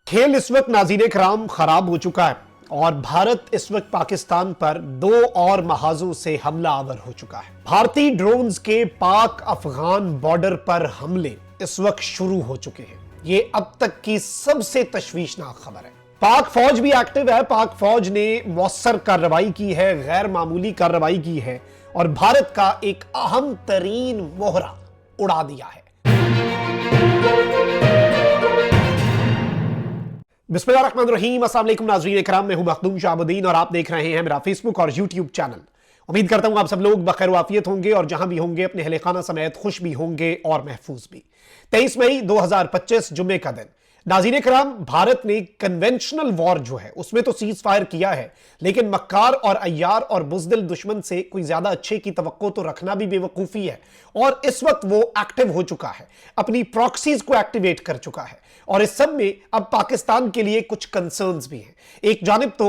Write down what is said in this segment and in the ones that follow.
खेल इस वक्त नाज़रीन कराम खराब हो चुका है और भारत इस वक्त पाकिस्तान पर 2 और महाजों से हमला आवर हो चुका है। भारतीय ड्रोन्स के पाक अफगान बॉर्डर पर हमले इस वक्त शुरू हो चुके हैं। ये अब तक की सबसे तशवीशनाक खबर है। पाक फौज भी एक्टिव है। पाक फौज ने मौसर कार्रवाई की है, गैर मामूली कार्रवाई की है और भारत का एक अहम तरीन मोहरा उड़ा दिया है। बिस्मिल्लाहिर्रहमानिर्रहीम, अस्सलाम वालेकुम नाज़रीन इकराम, मैं हूं मखदूम शाहबुद्दीन और आप देख रहे हैं मेरा फेसबुक और यूट्यूब चैनल। उम्मीद करता हूं आप सब लोग बखैर वाफियत होंगे और जहां भी होंगे अपने अहले खाना समेत खुश भी होंगे और महफूज भी। 23 मई 2025 जुम्मे का दिन। नाज़रीन कराम, भारत ने कन्वेंशनल वॉर जो है उसमें तो सीज फायर किया है, लेकिन मक्कार और अय्यार और बुज़दिल दुश्मन से कोई ज्यादा अच्छे की तवक्को तो रखना भी बेवकूफी है। और इस वक्त वो एक्टिव हो चुका है, अपनी प्रॉक्सीज को एक्टिवेट कर चुका है और इस सब में अब पाकिस्तान के लिए कुछ कंसर्न्स भी हैं। एक जानिब तो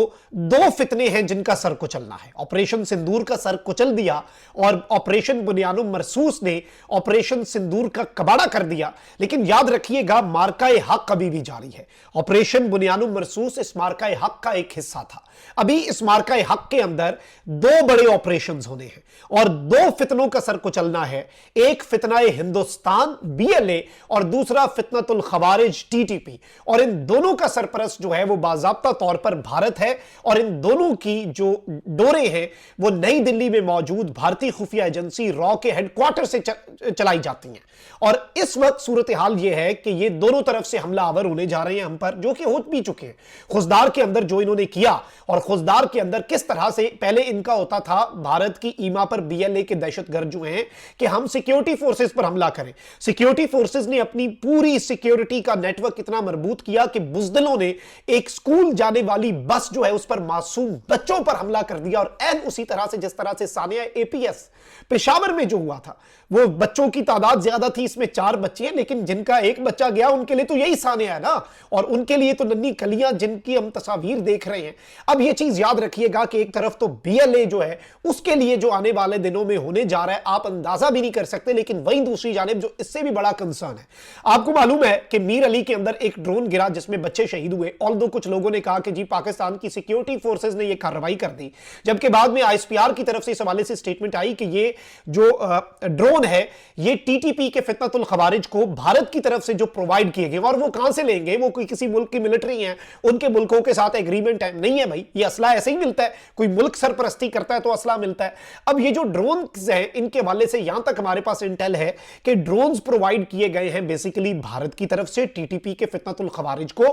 2 फितने हैं जिनका सर कुचलना है। ऑपरेशन सिंदूर का सर कुचल दिया और ऑपरेशन बुनियानुम मरसूस ने ऑपरेशन सिंदूर का कबाड़ा कर दिया, लेकिन याद रखिएगा मार्का-ए हक अभी भी जारी है। ऑपरेशन बुनियानुम मरसूस इस मार्का-ए हक का एक हिस्सा था। अभी इस मार्का-ए हक के अंदर 2 बड़े ऑपरेशंस होने हैं और 2 फितनों का सर कुचलना है। एक फितना हिंदुस्तान BLA और दूसरा फितनतुल खवारिज TTP, और इन दोनों का सरपरस्त जो है वो बाज़ाब्ता तौर पर भारत है और इन दोनों की जो डोरे हैं वो नई दिल्ली में मौजूद भारतीय खुफिया एजेंसी रॉ के हेडक्वार्टर से चलाई जाती हैं। और इस वक्त सूरत हाल ये है कि ये दोनों तरफ से हमला आवर होने जा रहे हैं हम पर, जो कि हो भी चुके हैं। खुजदार के अंदर जो इन्होंने किया और खुजदार के अंदर किस तरह से पहले इनका होता था भारत की ईमा पर BLA के दहशतगर्द जो हैं कि हम सिक्योरिटी फोर्सेस पर हमला करें। सिक्योरिटी फोर्सेस ने अपनी पूरी सिक्योरिटी का नेटवर्क इतना मजबूत किया कि बुज़दिलों ने एक स्कूल जाने वाली बस जो है उस पर मासूम बच्चों पर हमला कर दिया। और एन उसी तरह से जिस तरह से सानिया APS पेशावर में जो हुआ था, वो बच्चों की तादाद ज्यादा थी, इसमें 4 बच्चे हैं, लेकिन जिनका एक बच्चा गया उनके लिए तो यही सानिया है ना, और उनके लिए तो नन्ही कलियां जिनकी हम तस्वीर देख रहे हैं। अब ये चीज याद रखिएगा कि एक तरफ तो BLA जो है उसके लिए जो आने वाले दिनों में होने जा रहा है आप अंदाजा भी नहीं कर सकते, लेकिन वहीं दूसरी जानिब जो इससे भी बड़ा कंसर्न है, आपको मालूम है कि मीर अली के अंदर एक ड्रोन गिरा जिसमें बच्चे शहीद हुए। ऑल्दो कुछ लोगों ने कहा कि जी पाकिस्तान की सिक्योरिटी फोर्सेस ने यह कार्रवाई कर दी, जबकि बाद में ISPR की तरफ से इस हवाले से स्टेटमेंट आई कि ये जो ड्रोन है ये TTP के फितनतुल खवारिज को भारत की तरफ से जो प्रोवाइड किए गए, और वो कहां से लेंगे, वो कोई किसी मुल्क की मिलिट्री है, उनके मुल्कों के साथ एग्रीमेंट है, नहीं है भाई, ये असला ऐसे ही मिलता है, कोई मुल्क सरपरस्ती करता है तो असला मिलता है। अब ये जो ड्रोन है इनके हवाले से यहां तक हमारे पास इंटेल है कि ड्रोन प्रोवाइड किए गए हैं बेसिकली भारत की तरफ से TTP के फितनतुल खवारिज को।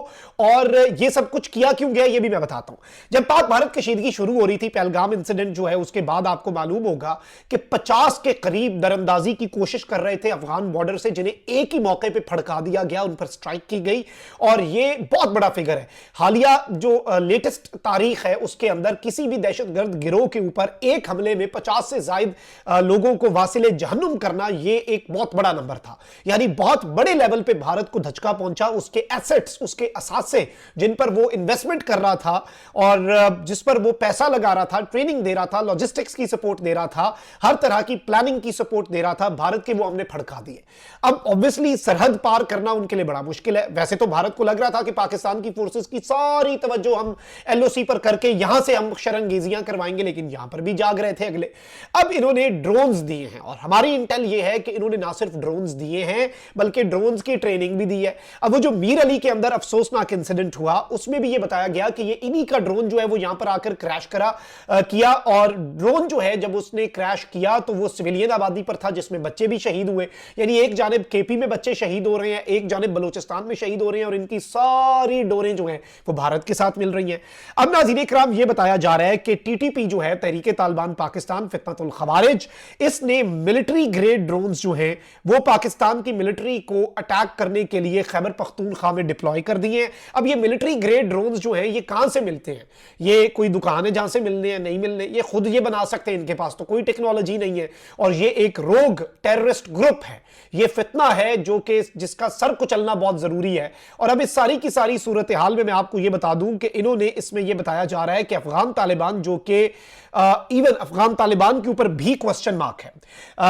और ये सब कुछ किया क्यों गया ये भी मैं बताता हूं। जब पाक भारत कशीदगी शुरू हो रही थी, पहलगाम इंसिडेंट जो है उसके बाद आपको मालूम होगा कि 50 के करीब दरअंदाजी की कोशिश कर रहे थे अफगान बॉर्डर से, जिन्हें एक ही मौके पे फड़का दिया गया, उन पर स्ट्राइक की गई और ये बहुत बड़ा फिगर है। हालिया जो लेटेस्ट तारीख है उसके अंदर किसी भी दहशतगर्द गिरोह के ऊपर एक हमले में 50 से ज्यादा लोगों को वासिले जहन्नुम करना, ये एक बहुत बड़ा नंबर था। यानी बहुत बड़े लेवल पे भारत को धचका पहुंचा, उसके एसेट्स, उसके असासे जिन पर वो इन्वेस्टमेंट कर रहा था और जिस पर वो पैसा लगा रहा था, ट्रेनिंग दे रहा था, लॉजिस्टिक्स की सपोर्ट दे रहा था, हर तरह की प्लानिंग की सपोर्ट दे रहा था, भारत के वो हमने फड़का दिए। अब ऑब्वियसली सरहद पार करना उनके लिए बड़ा मुश्किल है। वैसे तो भारत को लग रहा था कि पाकिस्तान की फोर्सेस की सारी तवज्जो हम LOC पर करके यहां से हम शरंगेजियां करवाएंगे, लेकिन यहां पर भी जाग रहे थे अगले। अब इन्होंने ड्रोन्स दिए हैं और हमारी इंटेल ये है कि इन्होंने ना सिर्फ ड्रोन्स दिए हैं बल्कि ड्रोन्स की ट्रेनिंग भी दी है। अब वो जो मीर अली के अंदर अफसोसनाक इंसिडेंट हुआ उसमें भी ये बताया गया कि ये इन्हीं का ड्रोन जो है वो यहां पर आकर क्रैश किया, और ड्रोन जो है जब उसने क्रैश किया तो वो सिविलियन आबादी पर था जिसमें बच्चे भी शहीद हुए। यानी एक जानिब KP में बच्चे शहीद हो रहे हैं, एक जानिब बलूचिस्तान में शहीद हो रहे हैं और इनकी सारी डोरें जो हैं वो भारत के साथ मिल रही हैं। अब नाज़रीन इकराम ये बताया जा रहा है कि TTP जो है तहरीके तालिबान पाकिस्तान फितनतुल खवारिज, इसने मिलिट्री ग्रेड ड्रोन्स जो हैं वो पाकिस्तान की मिलिट्री को अटैक करने के लिए खैबर पख्तूनख्वा में डिप्लॉय कर दिए हैं। अब ये मिलिट्री ग्रेड ड्रोन्स जो हैं ये कहां से मिलते हैं? ये कोई दुकान है जहां से मिलने हैं? नहीं मिलने, ये खुद ये बना सकते हैं, इनके पास तो कोई टेक्नोलॉजी नहीं है और ये एक रोग टेररिस्ट ग्रुप है, ये फितना है जो कि जिसका सर कुचलना बहुत जरूरी है। और अब इस सारी की सारी सूरत हाल में मैं आपको ये बता दूं कि इन्होंने इसमें यह बताया जा रहा है कि अफगान तालिबान जो कि इवन अफगान तालिबान के ऊपर भी क्वेश्चन मार्क है,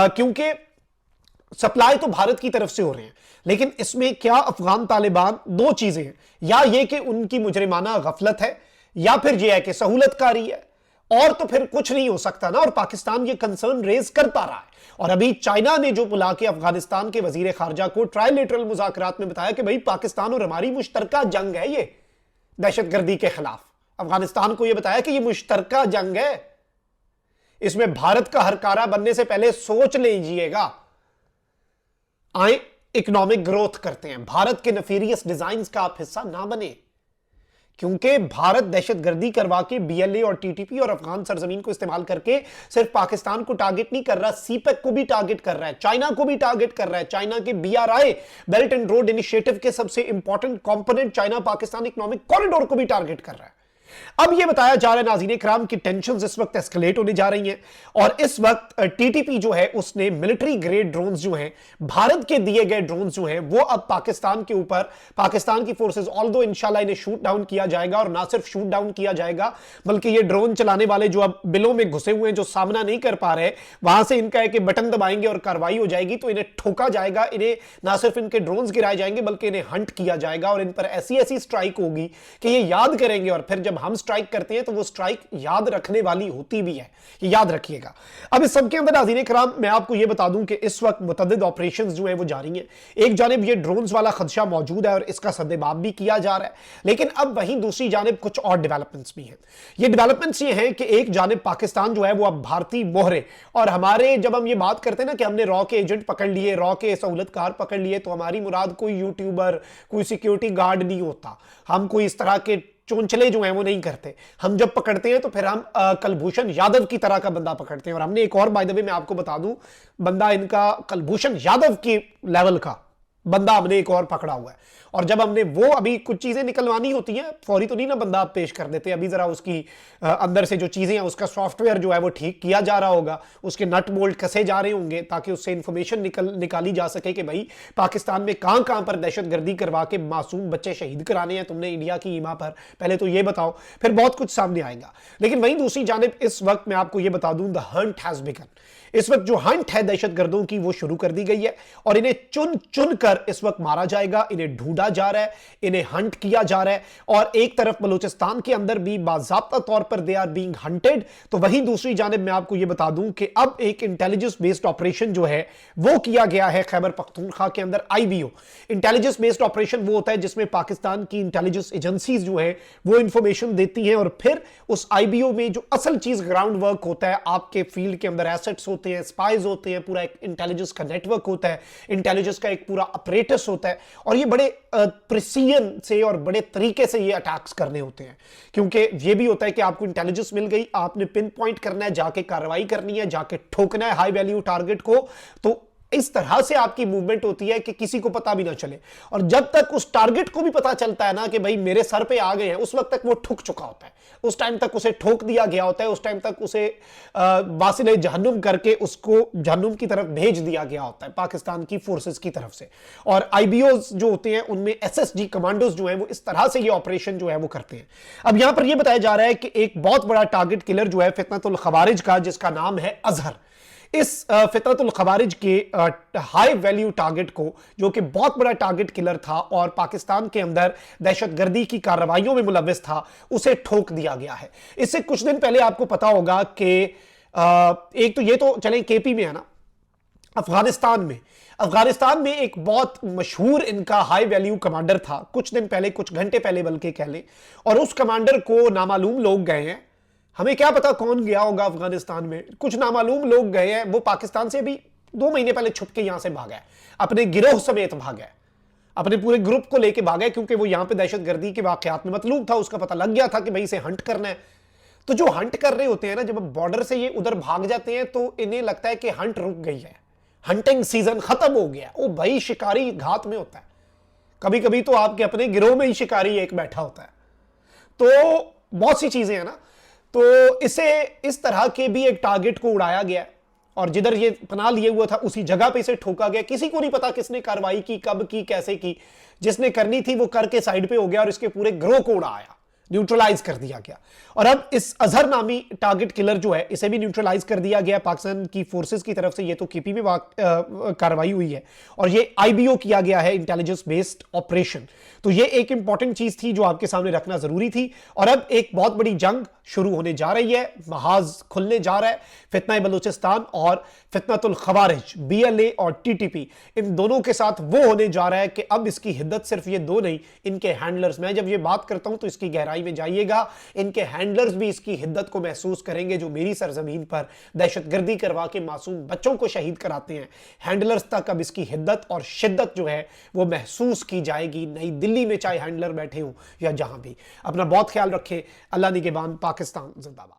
क्योंकि सप्लाई तो भारत की तरफ से हो रहे हैं, लेकिन इसमें क्या अफगान तालिबान, दो चीजें हैं, या ये कि उनकी मुजरिमाना गफलत है, या फिर यह है कि सहूलतकारी है, और तो फिर कुछ नहीं हो सकता ना। और पाकिस्तान ये कंसर्न रेज करता रहा है। और अभी चाइना ने जो बुला के अफगानिस्तान के वजीर खारजा को ट्रायलेटरल मुज़ाकरात में बताया कि भाई पाकिस्तान और हमारी मुश्तरका जंग है, ये दहशतगर्दी के खिलाफ। अफगानिस्तान को यह बताया कि यह मुश्तरका जंग है, इसमें भारत का हरकारा बनने से पहले सोच लीजिएगा। आए इकोनॉमिक ग्रोथ करते हैं, भारत के नफीरियस डिजाइन्स का आप हिस्सा ना बने, क्योंकि भारत दहशतगर्दी करवा के बीएलए और टीटीपी और अफगान सरजमीन को इस्तेमाल करके सिर्फ पाकिस्तान को टारगेट नहीं कर रहा, सीपेक को भी टारगेट कर रहा है, चाइना को भी टारगेट कर रहा है। चाइना के BRI, belt and road initiative के सबसे important component China Pakistan economic corridor को भी टारगेट कर रहा है। अब यह बताया जा रहा है नाज़रीन इकराम की टेंशन्स इस वक्त एस्केलेट होने जा रही हैं, और इस वक्त टीटीपी जो है उसने मिलिट्री ग्रेड ड्रोन्स जो हैं, भारत के दिए गए ड्रोन्स जो हैं, वो अब पाकिस्तान के ऊपर, पाकिस्तान की फोर्सेस, ऑल्दो इंशाल्लाह इन्हें शूट डाउन किया जाएगा, और ना सिर्फ शूट डाउन किया जाएगा बल्कि ये ड्रोन चलाने वाले जो अब बिलों में घुसे हुए हैं, जो सामना नहीं कर पा रहे, वहां से इनका है कि बटन दबाएंगे और कार्रवाई हो जाएगी, तो इन्हें ठोका जाएगा, इन्हें ना सिर्फ इनके ड्रोन्स गिराए जाएंगे बल्कि इन्हें हंट किया जाएगा, और इन पर ऐसी ऐसी स्ट्राइक होगी कि ये याद करेंगे, और फिर जब हम स्ट्राइक करते हैं तो वो स्ट्राइक याद रखने वाली होती भी है, ये याद रखिएगा। अब इस सबके अंदर नाज़रीन इकराम मैं आपको ये बता दूं कि इस वक्त मुतअद्दिद ऑपरेशंस जो हैं वो जारी हैं। एक जानिब ये ड्रोन्स वाला खदशा मौजूद है और इसका सद्देबाब भी किया जा रहा है, लेकिन अब वहीं दूसरी जानिब कुछ और डेवलपमेंट्स भी हैं। ये डेवलपमेंट्स ये हैं कि एक जानिब पाकिस्तान जो है वो अब भारतीय मोहरे, और हमारे जब हम ये बात करते हैं ना कि हमने रॉ के एजेंट पकड़ लिए, रॉ के सहूलतकार पकड़ लिए, तो हमारी मुराद कोई यूट्यूबर, कोई सिक्योरिटी गार्ड नहीं होता, हम कोई इस तरह के चोंचले जो हैं वो नहीं करते। हम जब पकड़ते हैं तो फिर हम कलभूषण यादव की तरह का बंदा पकड़ते हैं, और हमने एक और बाय द वे मैं आपको बता दूं, बंदा इनका कलभूषण यादव की लेवल का बंदा हमने एक और पकड़ा हुआ है। और जब हमने वो अभी कुछ चीजें निकलवानी होती हैं, फौरी तो नहीं ना बंदा आप पेश कर देते, अभी जरा उसकी अंदर से जो चीजें हैं उसका सॉफ्टवेयर जो है वो ठीक किया जा रहा होगा, उसके नट बोल्ट कसे जा रहे होंगे ताकि उससे इंफॉर्मेशन निकाली जा सके कि भाई पाकिस्तान में कहां कहां पर दहशतगर्दी करवा के मासूम बच्चे शहीद कराने हैं तुमने इंडिया की ईमा पर, पहले तो ये बताओ, फिर बहुत कुछ सामने आएगा। लेकिन वहीं दूसरी जानिब इस वक्त मैं आपको ये बता दूं, द हंट हैज बिगन। इस वक्त जो हंट है दहशतगर्दों की वो शुरू कर दी गई है, और इन्हें चुन चुन कर इस वक्त मारा जाएगा, इन्हें ढूंढा जा रहा है, इन्हें हंट किया जा रहा है। और एक तरफ बलूचिस्तान के अंदर भी बाज़ाब्ता तौर पर दे आर बीइंग हंटेड, तो वहीं दूसरी जानिब मैं आपको यह बता दूं कि अब एक इंटेलिजेंस बेस्ड ऑपरेशन जो है वो किया गया है खैबर पख्तूनख्वा के अंदर, आईबीओ। इंटेलिजेंस बेस्ड ऑपरेशन वो होता है जिसमें पाकिस्तान की इंटेलिजेंस एजेंसीज जो है वो इंफॉर्मेशन देती हैं, और फिर उस आईबीओ में जो असल चीज ग्राउंड वर्क होता है, आपके फील्ड के अंदर एसेट्स होते हैं, स्पाइज होते हैं, पूरा एक इंटेलिजेंस का नेटवर्क होता है, इंटेलिजेंस का एक पूरा अपरेटस होता है, और ये बड़े प्रिसीजन से और बड़े तरीके से ये अटैक्स करने होते हैं। क्योंकि ये भी होता है कि आपको इंटेलिजेंस मिल गई, आपने पिन पॉइंट करना है, जाके कार्रवाई करनी है, जाके ठोकना है हाई वैल्यू टारगेट को, तो इस तरह से आपकी मूवमेंट होती है कि किसी को पता भी ना चले। और जब तक उस टारगेट को भी पता चलता है ना कि भाई मेरे सर पे आ गए हैं, उस वक्त तक वो ठुक चुका होता है, उस टाइम तक उसे ठोक दिया गया होता है, उस टाइम तक उसे वासिले जहन्नुम करके उसको जहन्नुम की तरफ भेज दिया गया होता है पाकिस्तान की फोर्सेस की तरफ से। और आईबीओज जो होते हैं उनमें एसएसजी कमांडोज जो हैं वो इस तरह से ये ऑपरेशन जो है वो करते हैं। अब यहां पर यह बताया जा रहा है कि एक बहुत बड़ा टारगेट किलर जो है फितनतुल खवारिज का, जिसका नाम है अजहर, इस फितरतुल खवारिज के हाई वैल्यू टारगेट को, जो कि बहुत बड़ा टारगेट किलर था और पाकिस्तान के अंदर दहशतगर्दी की कार्रवाइयों में मुलव्वस था, उसे ठोक दिया गया है। इससे कुछ दिन पहले आपको पता होगा कि एक तो ये तो चलें केपी में है ना, अफगानिस्तान में एक बहुत मशहूर इनका हाई वैल्यू कमांडर था, कुछ दिन पहले, कुछ घंटे पहले बल्कि कह लें, और उस कमांडर को नामालूम लोग गए हैं, हमें क्या पता कौन गया होगा अफगानिस्तान में, कुछ नामालूम लोग गए हैं, वो पाकिस्तान से भी 2 महीने पहले छुप के यहां से भागा है, अपने गिरोह समेत भागा है, अपने पूरे ग्रुप को लेके भागा है, क्योंकि वो यहां पे दहशतगर्दी के वाकयात में मतलूब था, उसका पता लग गया था कि भाई इसे हंट करना है। तो जो हंट कर रहे होते हैं ना, जब बॉर्डर से ये उधर भाग जाते हैं तो इन्हें लगता है कि हंट रुक गई है, हंटिंग सीजन खत्म हो गया। ओ भाई, शिकारी घात में होता है, कभी कभी तो आपके अपने गिरोह में ही शिकारी एक बैठा होता है। तो बहुत सी चीजें हैं ना, तो इसे इस तरह के भी एक टारगेट को उड़ाया गया, और जिधर ये पनाह लिए हुआ था उसी जगह पे इसे ठोका गया। किसी को नहीं पता किसने कार्रवाई की, कब की, कैसे की, जिसने करनी थी वो करके साइड पे हो गया और इसके पूरे ग्रोह को उड़ाया। न्यूट्रलाइज कर दिया गया। और अब इस अजहर नामी टारगेट किलर जो है इसे भी न्यूट्रलाइज कर दिया गया पाकिस्तान की फोर्सेस की तरफ से। ये तो केपी में कार्रवाई हुई है और ये आईबीओ किया गया है, इंटेलिजेंस बेस्ड ऑपरेशन। तो ये एक इंपॉर्टेंट चीज थी जो आपके सामने रखना जरूरी थी। और अब एक बहुत बड़ी जंग शुरू होने जा रही है, महाज खुलने जा रहा है। फितना बलूचिस्तान और फितनतुल खवारिज, बीएलए और टीटीपी, इन दोनों के साथ वो होने जा रहा है कि अब इसकी हिद्दत सिर्फ ये दो नहीं, इनके हैंडलर्स। मैं जब ये बात करता हूं तो इसकी गहराई में जाइएगा, इनके हैंडलर्स भी इसकी हिद्दत को महसूस करेंगे जो मेरी सरजमीन पर दहशतगर्दी करवा के मासूम बच्चों को शहीद कराते हैं। हैंडलर्स तक अब इसकी हिद्दत और शिद्दत जो है वो महसूस की जाएगी, नई दिल्ली में चाहे हैंडलर बैठे हों या जहां भी। अपना बहुत ख्याल रखें। अल्लाह निगहबान। पाकिस्तान जिंदाबाद।